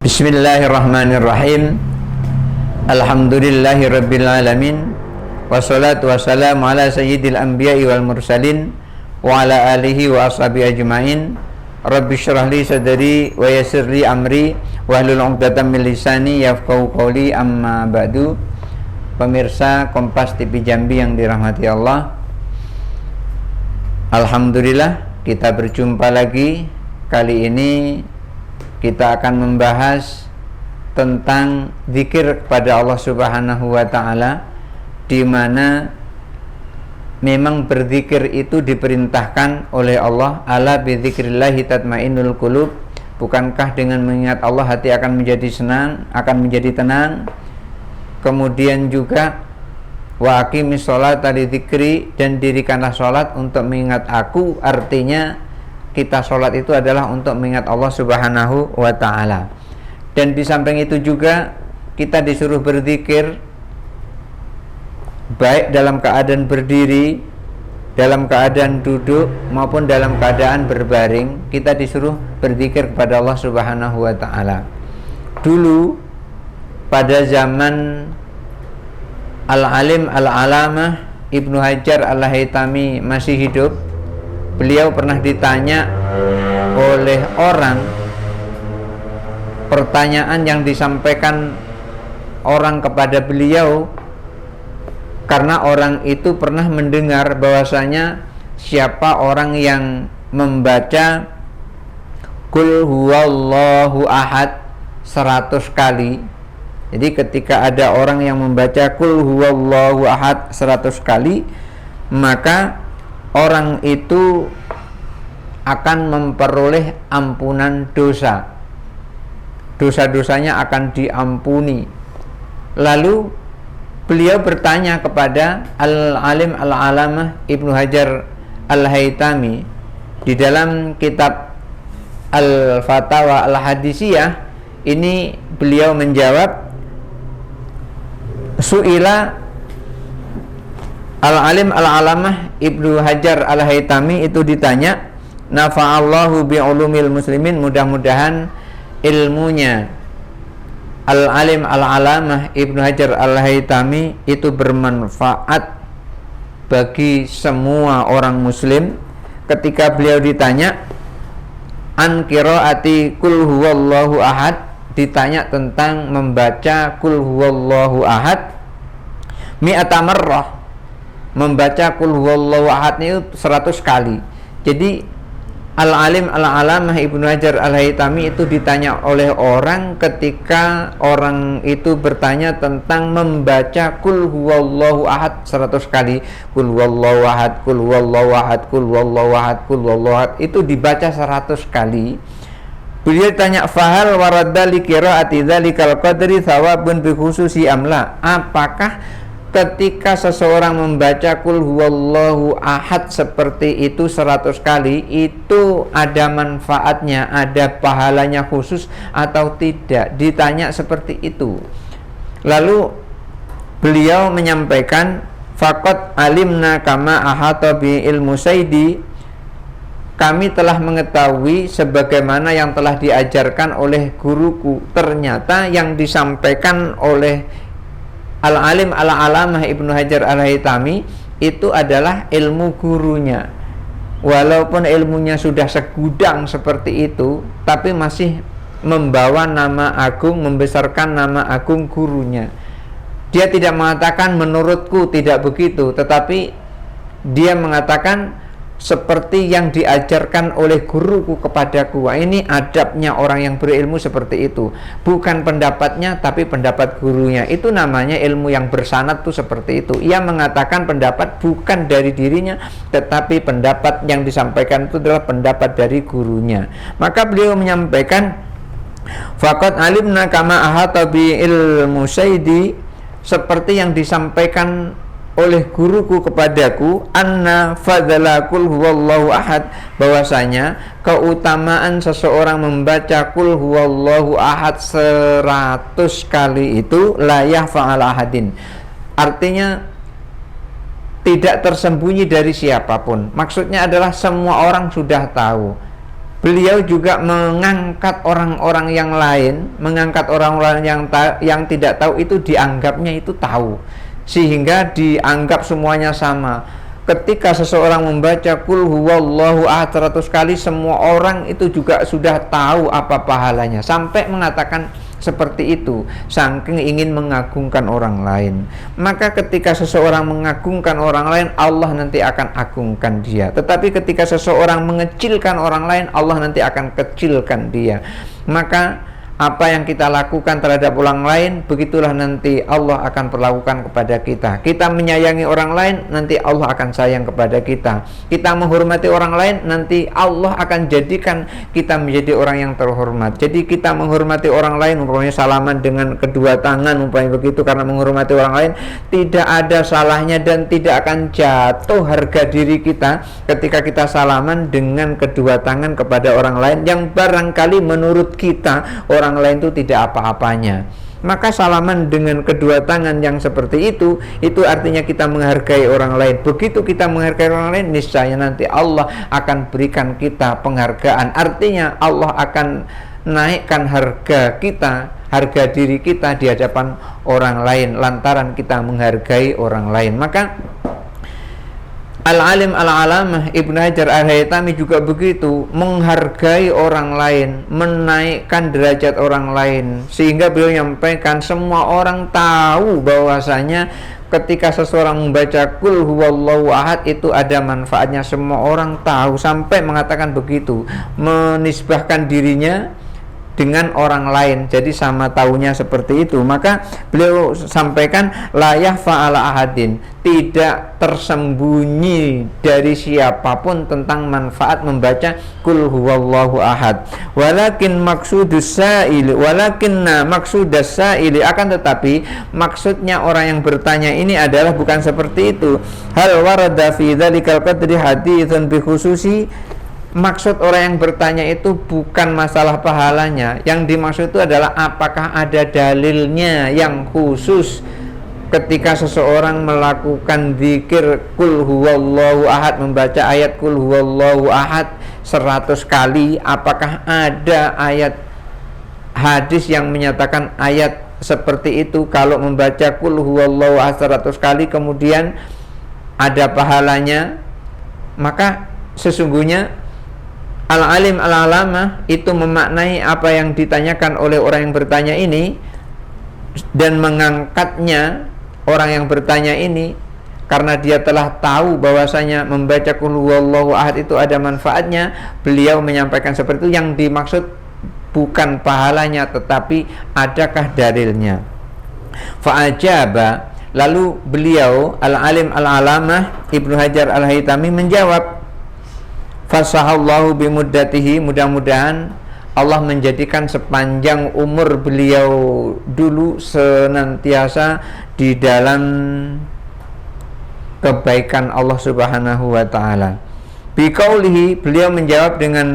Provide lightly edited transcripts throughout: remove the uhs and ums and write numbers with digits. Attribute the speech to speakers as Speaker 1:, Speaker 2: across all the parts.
Speaker 1: Bismillahirrahmanirrahim. Alhamdulillahirabbil alamin. Wassalatu wassalamu ala sayyidil anbiya'i wal mursalin wa ala alihi wa ashabihi ajmain. Rabbi shrah li sadri wa yassir li amri wahlul 'uqdatam min lisani yafqahu qawli, amma ba'du. Pemirsa Kompas TV Jambi yang dirahmati Allah, alhamdulillah kita berjumpa lagi. Kali ini kita akan membahas tentang zikir kepada Allah Subhanahu wa taala, di mana memang berzikir itu diperintahkan oleh Allah. Ala bi dzikrillah tatmainnul qulub. Bukankah dengan mengingat Allah hati akan menjadi senang, akan menjadi tenang? Kemudian juga wa aqimis sholata li dzikri, dan dirikanlah sholat untuk mengingat aku. Artinya kita sholat itu adalah untuk mengingat Allah Subhanahu wa ta'ala. Dan di samping itu juga kita disuruh berzikir baik dalam keadaan berdiri, dalam keadaan duduk, maupun dalam keadaan berbaring. Kita disuruh berzikir kepada Allah Subhanahu wa ta'ala. Dulu pada zaman Al-Alim Al-Alamah Ibnu Hajar Al-Haytami masih hidup, beliau pernah ditanya oleh orang, pertanyaan yang disampaikan orang kepada beliau karena orang itu pernah mendengar bahwasanya siapa orang yang membaca Qul huwallahu ahad 100 kali. Jadi ketika ada orang yang membaca Qul huwallahu ahad 100 kali, maka orang itu akan memperoleh ampunan dosa. Dosa-dosanya akan diampuni. Lalu beliau bertanya kepada Al-Alim Al-Alamah Ibnu Hajar Al-Haytami di dalam kitab Al-Fatawa Al-Hadisiyah. Ini beliau menjawab, Su'ila Al-Alim Al-Alamah Ibnu Hajar Al-Haytami itu ditanya, nafa'allahu bi'ulumil muslimin, mudah-mudahan ilmunya Al-Alim Al-Alamah Ibnu Hajar Al-Haytami itu bermanfaat bagi semua orang muslim. Ketika beliau ditanya an qiraati Qul huwallahu ahad, ditanya tentang membaca Qul huwallahu ahad mi'ata marrah, membaca Qul huwallahu ahad itu 100 kali. Jadi Al-Alim Al-Alamah Ibnu Hajar Al-Haytami itu ditanya oleh orang ketika orang itu bertanya tentang membaca Qul huwallahu ahad 100 kali. Qul huwallahu ahad, Qul huwallahu ahad, Qul huwallahu ahad, Qul huwallahu ahad, itu dibaca 100 kali. Beliau tanya, fahal waradda li qiraati dzalikal qadri thawabun bi khususi amla? Apakah ketika seseorang membaca Qul huwallahu ahad seperti itu 100 kali, itu ada manfaatnya, ada pahalanya khusus atau tidak? Ditanya seperti itu. Lalu beliau menyampaikan, faqad alimna kama ahata bi ilmu saidi, kami telah mengetahui sebagaimana yang telah diajarkan oleh guruku. Ternyata yang disampaikan oleh Al-Alim Al-Alamah Ibnu Hajar Al-Haytami itu adalah ilmu gurunya. Walaupun ilmunya sudah segudang seperti itu, tapi masih membawa nama agung, membesarkan nama agung gurunya. Dia tidak mengatakan menurutku tidak begitu, tetapi dia mengatakan seperti yang diajarkan oleh guruku kepadaku. Wah, ini adabnya orang yang berilmu seperti itu. Bukan pendapatnya, tapi pendapat gurunya. Itu namanya ilmu yang bersanad tuh seperti itu. Ia mengatakan pendapat bukan dari dirinya, tetapi pendapat yang disampaikan itu adalah pendapat dari gurunya. Maka beliau menyampaikan, faqad alimna kama ahata bi ilmu saidi, seperti yang disampaikan oleh guruku kepadaku, anna fadla Qul huwallahu ahad, bahwasanya keutamaan seseorang membaca Qul huwallahu ahad 100 kali itu la yahfa ala ahadin, artinya tidak tersembunyi dari siapapun. Maksudnya adalah semua orang sudah tahu. beliau juga mengangkat orang-orang yang lain, mengangkat orang-orang yang tidak tahu itu dianggapnya itu tahu, sehingga dianggap semuanya sama. Ketika seseorang membaca Qul huwallahu ahad 100 kali, semua orang itu juga sudah tahu apa pahalanya, sampai mengatakan seperti itu, saking ingin mengagungkan orang lain. Maka ketika seseorang mengagungkan orang lain, Allah nanti akan agungkan dia. Tetapi ketika seseorang mengecilkan orang lain, Allah nanti akan kecilkan dia. Maka apa yang kita lakukan terhadap orang lain, begitulah nanti Allah akan perlakukan kepada kita. Kita menyayangi orang lain, nanti Allah akan sayang kepada kita. Kita menghormati orang lain, nanti Allah akan jadikan kita menjadi orang yang terhormat. Jadi kita menghormati orang lain, umpamanya salaman dengan kedua tangan, umpamanya begitu, karena menghormati orang lain, tidak ada salahnya dan tidak akan jatuh harga diri kita ketika kita salaman dengan kedua tangan kepada orang lain yang barangkali menurut kita orang lain itu tidak apa-apanya. Maka salaman dengan kedua tangan yang seperti itu artinya kita menghargai orang lain. Begitu kita menghargai orang lain, niscaya nanti Allah akan berikan kita penghargaan. Artinya Allah akan naikkan harga kita, harga diri kita di hadapan orang lain lantaran kita menghargai orang lain. Maka Al-Alim Al-Alamah Ibnu Hajar Al-Haytami juga begitu, menghargai orang lain, menaikkan derajat orang lain, sehingga beliau menyampaikan semua orang tahu bahwasanya ketika seseorang membaca Qul huwallahu ahad itu ada manfaatnya. Semua orang tahu, sampai mengatakan begitu, menisbahkan dirinya dengan orang lain, jadi sama tahunya seperti itu. Maka beliau sampaikan la yahfa ala ahadin, tidak tersembunyi dari siapapun tentang manfaat membaca Qul huwallahu ahad. Walakin maksudus sa'ili, walakinna maksudas sa'ili, akan tetapi maksudnya orang yang bertanya ini adalah bukan seperti itu. Hal warada fi dzalikal qadri haditsun bi khususi. Maksud orang yang bertanya itu bukan masalah pahalanya. Yang dimaksud itu adalah apakah ada dalilnya yang khusus ketika seseorang melakukan zikir Qul huwallahu ahad, membaca ayat Qul huwallahu ahad 100 kali, apakah ada ayat hadis yang menyatakan ayat seperti itu, kalau membaca Qul huwallahu ahad 100 kali kemudian ada pahalanya? Maka sesungguhnya Al-Alim Al-Alamah itu memaknai apa yang ditanyakan oleh orang yang bertanya ini dan mengangkatnya orang yang bertanya ini karena dia telah tahu bahwasanya membaca Qul huwallahu ahad itu ada manfaatnya. Beliau menyampaikan seperti itu, yang dimaksud bukan pahalanya tetapi adakah dalilnya. Fa'ajaba, lalu beliau Al-Alim Al-Alamah Ibnu Hajar Al-Haytami menjawab, fasahallahu bimuddatihi, mudah-mudahan Allah menjadikan sepanjang umur beliau dulu senantiasa di dalam kebaikan Allah Subhanahu wa taala. Biqaulihi, beliau menjawab dengan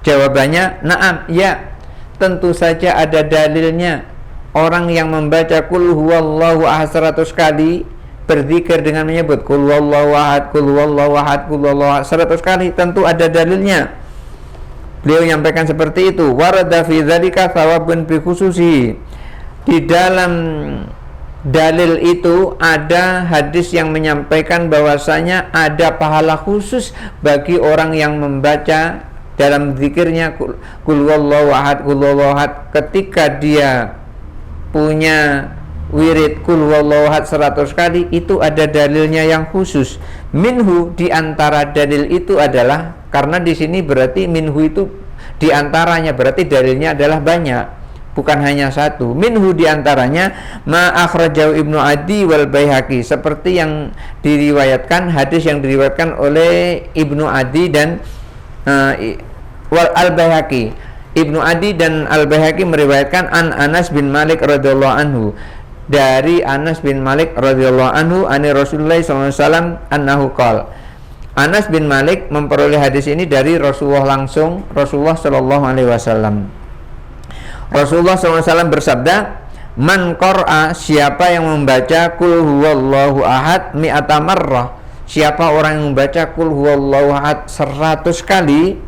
Speaker 1: jawabannya, na'am, ya, tentu saja ada dalilnya. Orang yang membaca Qul huwallahu ahad 100 kali, berzikir dengan menyebut Qul huwallahu ahad, Qul huwallahu ahad, Qul huwallahu ahad 100 kali, tentu ada dalilnya. Beliau menyampaikan seperti itu. Warada fi dzalika thawabun bi khususi. Di dalam dalil itu ada hadis yang menyampaikan bahwasanya ada pahala khusus bagi orang yang membaca dalam zikirnya Qul huwallahu ahad, Qul huwallahu ahad, ketika dia punya wirid Qul huwallahu ahad 100 kali, itu ada dalilnya yang khusus. Minhu, diantara dalil itu adalah, karena di sini berarti minhu itu diantaranya, berarti dalilnya adalah banyak, bukan hanya satu. Minhu, diantaranya ma akhrajahu Ibnu Adi wal Baihaqi, seperti yang diriwayatkan, hadis yang diriwayatkan oleh Ibnu Adi dan wal Al-Baihaqi. Ibnu Adi dan Al-Baihaqi meriwayatkan an Anas bin Malik radhiyallahu anhu, dari Anas bin Malik radhiyallahu anhu ani Rasulullah SAW annahu qala. Anas bin Malik memperoleh hadis ini dari Rasulullah langsung, Rasulullah sallallahu alaihi wasallam. Rasulullah SAW bersabda, man qara'a, siapa yang membaca Qul huwallahu ahad mi'ata marrah, siapa orang yang membaca Qul huwallahu ahad 100 kali,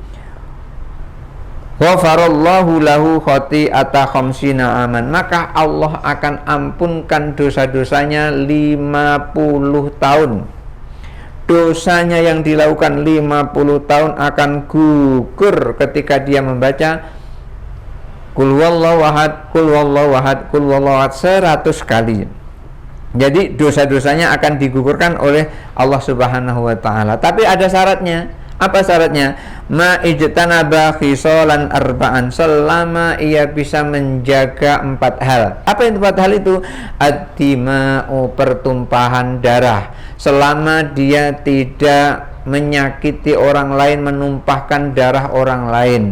Speaker 1: Ghafarallahu lahu khati'ata khamsina aman, maka Allah akan ampunkan dosa-dosanya 50 tahun. Dosanya yang dilakukan 50 tahun akan gugur ketika dia membaca Qul huwallahu ahad, Qul huwallahu ahad, Qul huwallahu ahad 100 kali. Jadi dosa-dosanya akan digugurkan oleh Allah Subhanahu wa taala. Tapi ada syaratnya. Apa syaratnya? Ma ijtanaba khisalan arba'an, selama ia bisa menjaga 4 hal. Apa itu 4 hal itu? Ad-dima'u, pertumpahan darah. Selama dia tidak menyakiti orang lain, menumpahkan darah orang lain.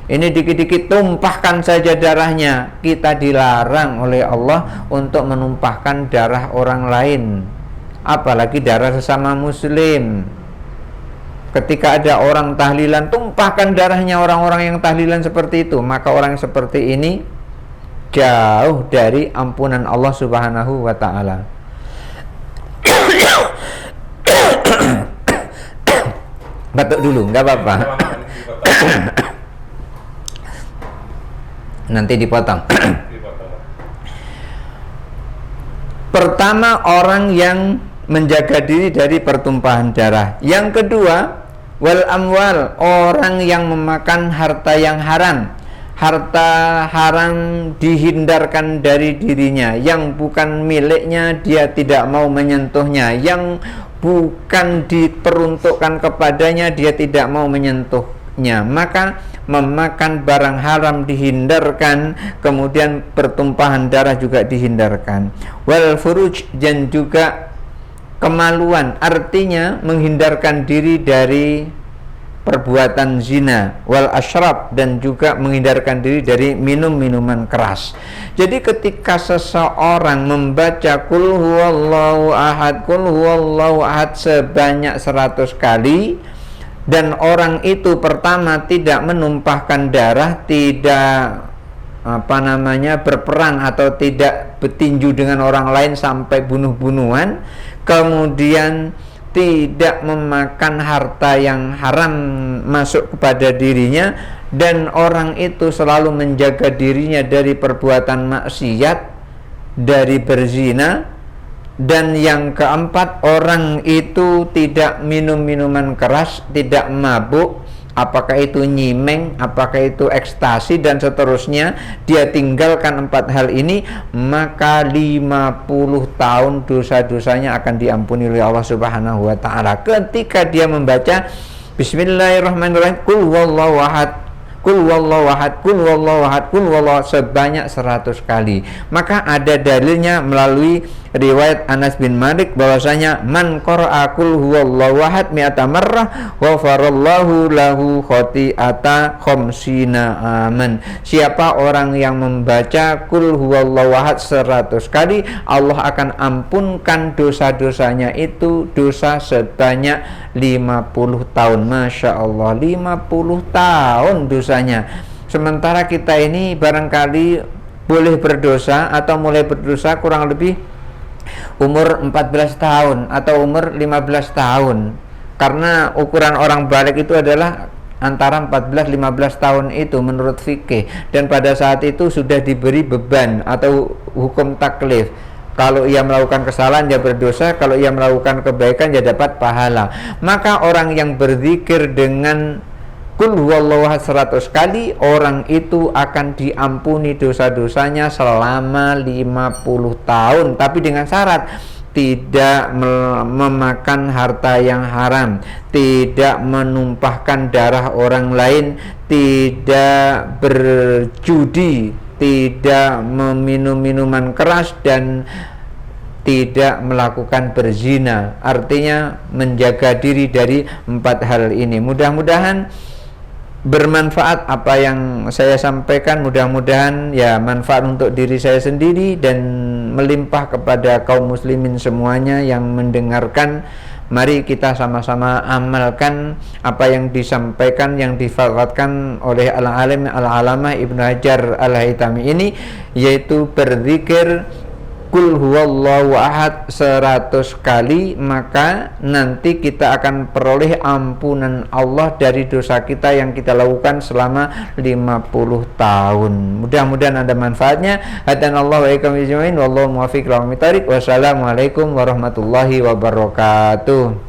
Speaker 1: Ini dikit-dikit tumpahkan saja darahnya. Kita dilarang oleh Allah untuk menumpahkan darah orang lain, apalagi darah sesama muslim. Ketika ada orang tahlilan, tumpahkan darahnya orang-orang yang tahlilan seperti itu, maka orang seperti ini jauh dari ampunan Allah Subhanahu wa taala. Batuk dulu, nggak apa-apa. Nanti dipotong. Pertama, orang yang menjaga diri dari pertumpahan darah. Yang kedua, wal amwal, orang yang memakan harta yang haram. Harta haram dihindarkan dari dirinya. Yang bukan miliknya dia tidak mau menyentuhnya. Yang bukan diperuntukkan kepadanya dia tidak mau menyentuhnya. Maka memakan barang haram dihindarkan, kemudian pertumpahan darah juga dihindarkan. Wal furuj, dan juga kemaluan, artinya menghindarkan diri dari perbuatan zina. Wal asyrab, dan juga menghindarkan diri dari minum-minuman keras. Jadi ketika seseorang membaca Qul huwallahu ahad, Qul huwallahu ahad sebanyak 100 kali, dan orang itu pertama tidak menumpahkan darah, tidak berperang atau tidak bertinju dengan orang lain sampai bunuh-bunuhan, kemudian tidak memakan harta yang haram masuk kepada dirinya, dan orang itu selalu menjaga dirinya dari perbuatan maksiat, dari berzina. Dan yang keempat, orang itu tidak minum minuman keras, tidak mabuk, apakah itu nyimeng, apakah itu ekstasi, dan seterusnya. Dia tinggalkan 4 hal ini, maka 50 tahun dosa-dosanya akan diampuni oleh Allah Subhanahu wa taala. Ketika dia membaca Bismillahirrahmanirrahim, Qul huwallahu ahad, Qul huwallahu ahad, Qul huwallahu ahad, Qul huwallahu sebanyak 100 kali. Maka ada dalilnya melalui riwayat Anas bin Malik bahwasanya man qara'a Qul huwallahu ahad mi'ata marrah ghafarallahu lahu khati'ata khamsina aman. Siapa orang yang membaca Qul huwallahu ahad 100 kali, Allah akan ampunkan dosa-dosanya itu, dosa sebanyak 50 tahun. Masya Allah, 50 tahun dosanya. Sementara kita ini barangkali boleh berdosa atau mulai berdosa kurang lebih umur 14 tahun atau umur 15 tahun. Karena ukuran orang balik itu adalah antara 14-15 tahun itu menurut fikih. Dan pada saat itu sudah diberi beban atau hukum taklif. Kalau ia melakukan kesalahan dia berdosa, kalau ia melakukan kebaikan dia dapat pahala. Maka orang yang berzikir dengan Qul huwallahu ahad 100 kali, orang itu akan diampuni dosa-dosanya selama 50 tahun. Tapi dengan syarat tidak memakan harta yang haram, tidak menumpahkan darah orang lain, tidak berjudi, tidak meminum minuman keras, dan tidak melakukan berzina. Artinya menjaga diri dari 4 hal ini. Mudah-mudahan bermanfaat apa yang saya sampaikan. Mudah-mudahan ya manfaat untuk diri saya sendiri dan melimpah kepada kaum muslimin semuanya yang mendengarkan. Mari kita sama-sama amalkan apa yang disampaikan, yang difatwakan oleh al-alim al-alamah Ibnu Hajar al-Haytami ini, yaitu berzikir Qul huwallahu ahad 100 kali, maka nanti kita akan peroleh ampunan Allah dari dosa kita yang kita lakukan selama 50 tahun. Mudah-mudahan ada manfaatnya. Hadanallahu wa iyyakum ajmain wallahu muwaffiq ila aqwamit thoriq. Wassalamualaikum warahmatullahi wabarakatuh.